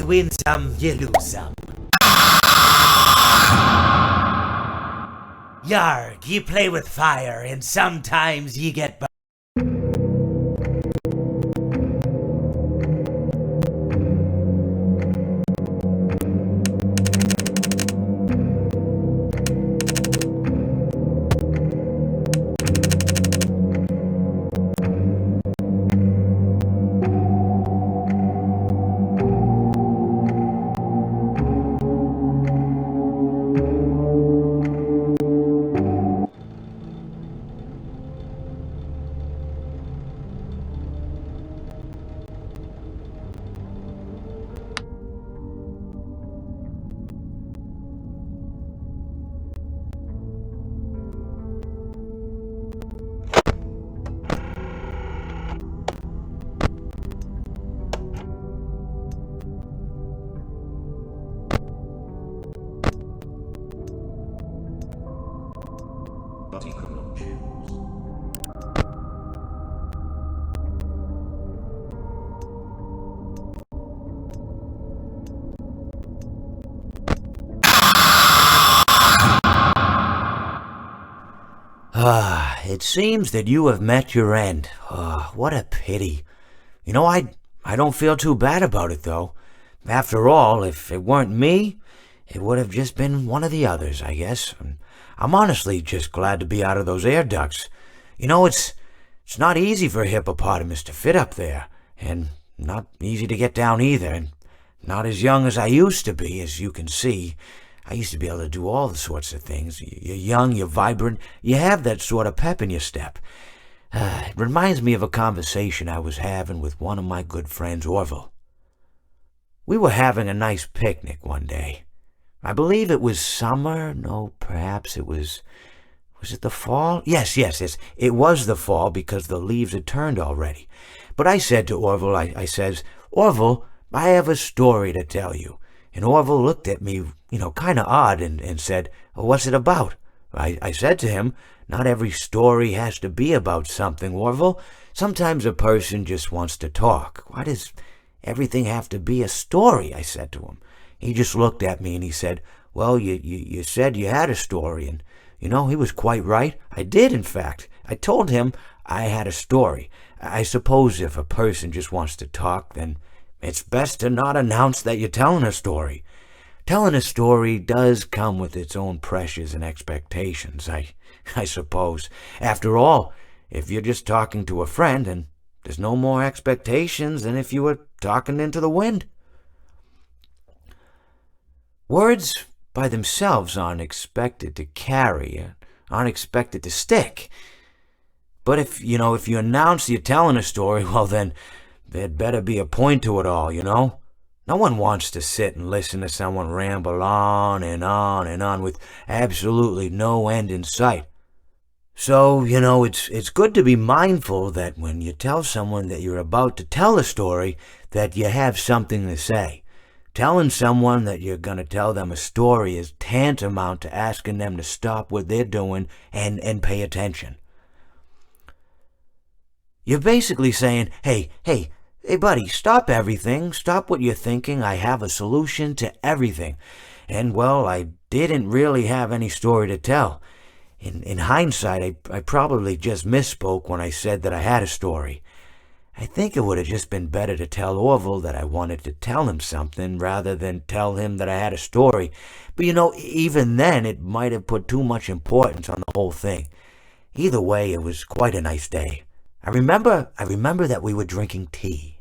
win some, you lose some. Yarg, ye play with fire, and sometimes ye get burned. But he could not choose. It seems that you have met your end. What a pity. You know, I don't feel too bad about it, though. After all, if it weren't me, it would have just been one of the others, I guess. I'm honestly just glad to be out of those air ducts. You know, it's not easy for a hippopotamus to fit up there, and not easy to get down either, and not as young as I used to be, as you can see. I used to be able to do all the sorts of things. You're young, you're vibrant, you have that sort of pep in your step. It reminds me of a conversation I was having with one of my good friends, Orville. We were having a nice picnic one day. I believe it was summer. No, perhaps it was... Was it the fall? Yes. It was the fall because the leaves had turned already. But I said to Orville, I says, Orville, I have a story to tell you. And Orville looked at me, kind of odd and said, what's it about? I said to him, not every story has to be about something, Orville. Sometimes a person just wants to talk. Why does everything have to be a story? I said to him. He just looked at me and he said, well, you said you had a story. And, he was quite right. I did, in fact. I told him I had a story. I suppose if a person just wants to talk, then it's best to not announce that you're telling a story. Telling a story does come with its own pressures and expectations, I suppose. After all, if you're just talking to a friend, then there's no more expectations than if you were talking into the wind. Words by themselves aren't expected to carry, aren't expected to stick. But if you announce you're telling a story, well then, there'd better be a point to it all, No one wants to sit and listen to someone ramble on and on and on with absolutely no end in sight. So, it's good to be mindful that when you tell someone that you're about to tell a story, that you have something to say. Telling someone that you're going to tell them a story is tantamount to asking them to stop what they're doing and pay attention. You're basically saying, hey, buddy, stop everything. Stop what you're thinking. I have a solution to everything. And, well, I didn't really have any story to tell. In hindsight, I probably just misspoke when I said that I had a story. I think it would have just been better to tell Orville that I wanted to tell him something rather than tell him that I had a story. But, even then, it might have put too much importance on the whole thing. Either way, it was quite a nice day. I remember that we were drinking tea.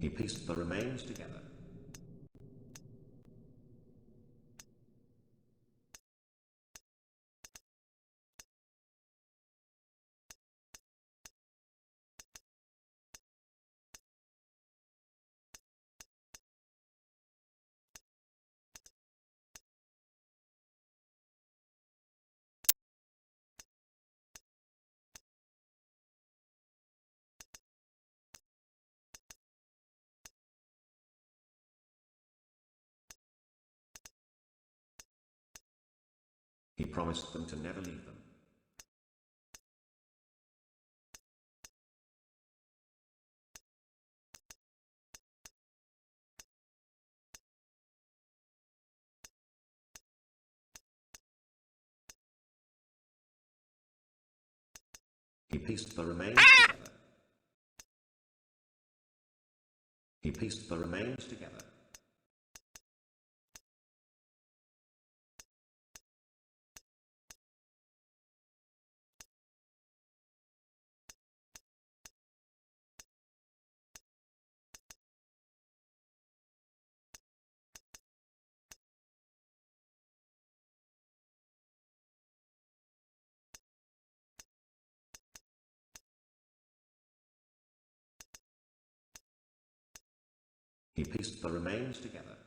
He pieced the remains together. He promised them to never leave them. He pieced the remains together. He pieced the remains together. He pieced the remains together.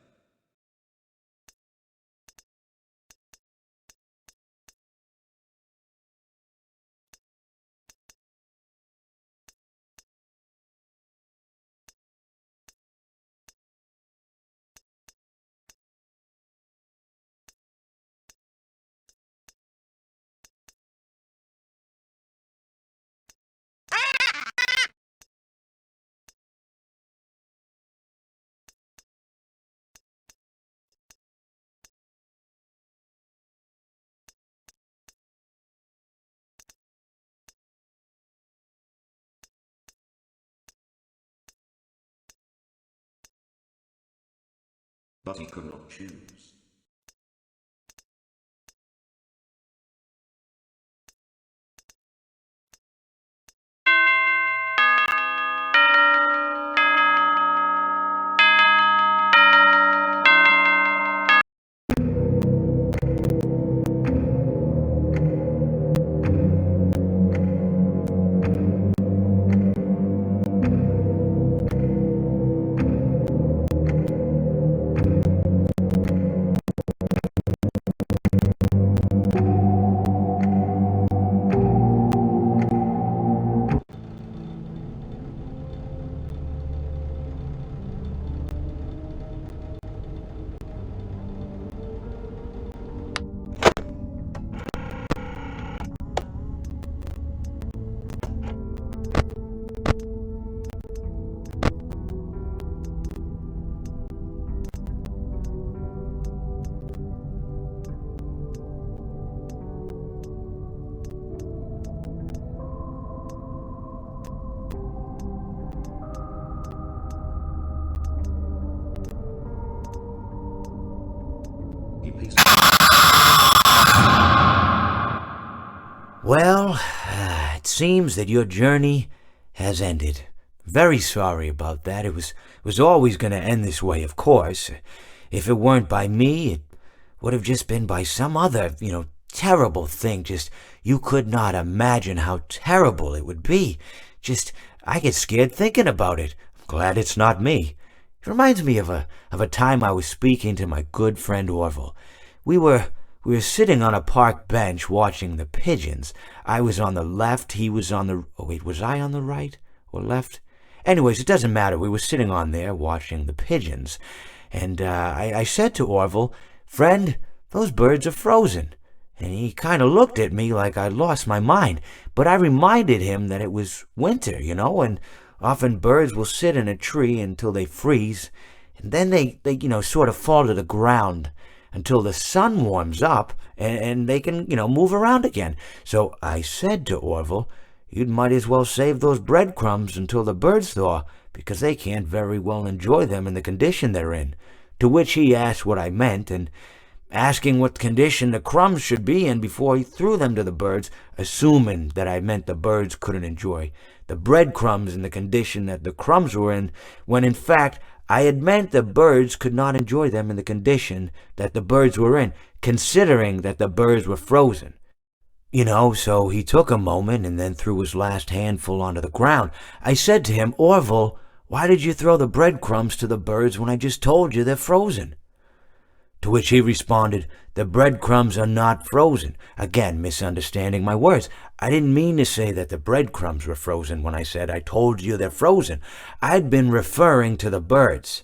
But he could not choose. He pieced. Well, it seems that your journey has ended. Very sorry about that. It was always going to end this way, of course. If it weren't by me, it would have just been by some other, terrible thing. Just, you could not imagine how terrible it would be. Just, I get scared thinking about it. I'm glad it's not me. It reminds me of a time I was speaking to my good friend Orville. We were sitting on a park bench watching the pigeons. I was on the left, he was on the... Oh, wait, was I on the right or left? Anyways, it doesn't matter. We were sitting on there watching the pigeons. And I said to Orville, "Friend, those birds are frozen." And he kind of looked at me like I'd lost my mind. But I reminded him that it was winter, and often birds will sit in a tree until they freeze. And then they sort of fall to the ground until the sun warms up and they can, move around again. So I said to Orville, "You might as well save those breadcrumbs until the birds thaw, because they can't very well enjoy them in the condition they're in." To which he asked what I meant, and asking what condition the crumbs should be in before he threw them to the birds, assuming that I meant the birds couldn't enjoy the breadcrumbs in the condition that the crumbs were in, when in fact I had meant the birds could not enjoy them in the condition that the birds were in, considering that the birds were frozen. So he took a moment and then threw his last handful onto the ground. I said to him, "Orville, why did you throw the breadcrumbs to the birds when I just told you they're frozen?" To which he responded, "The breadcrumbs are not frozen." Again, misunderstanding my words. I didn't mean to say that the breadcrumbs were frozen when I said I told you they're frozen. I'd been referring to the birds.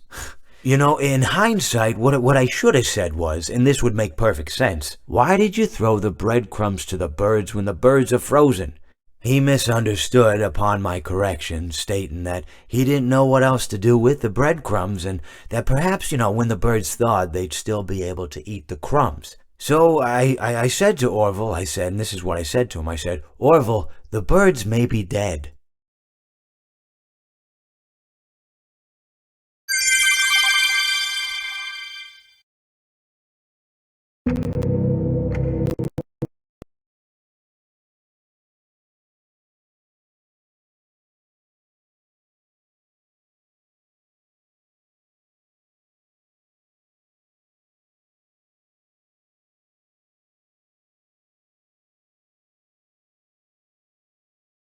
In hindsight, what I should have said was, and this would make perfect sense, "Why did you throw the breadcrumbs to the birds when the birds are frozen?" He misunderstood upon my correction, stating that he didn't know what else to do with the breadcrumbs, and that perhaps, when the birds thawed, they'd still be able to eat the crumbs. So I said to Orville, and this is what I said to him, I said, "Orville, the birds may be dead."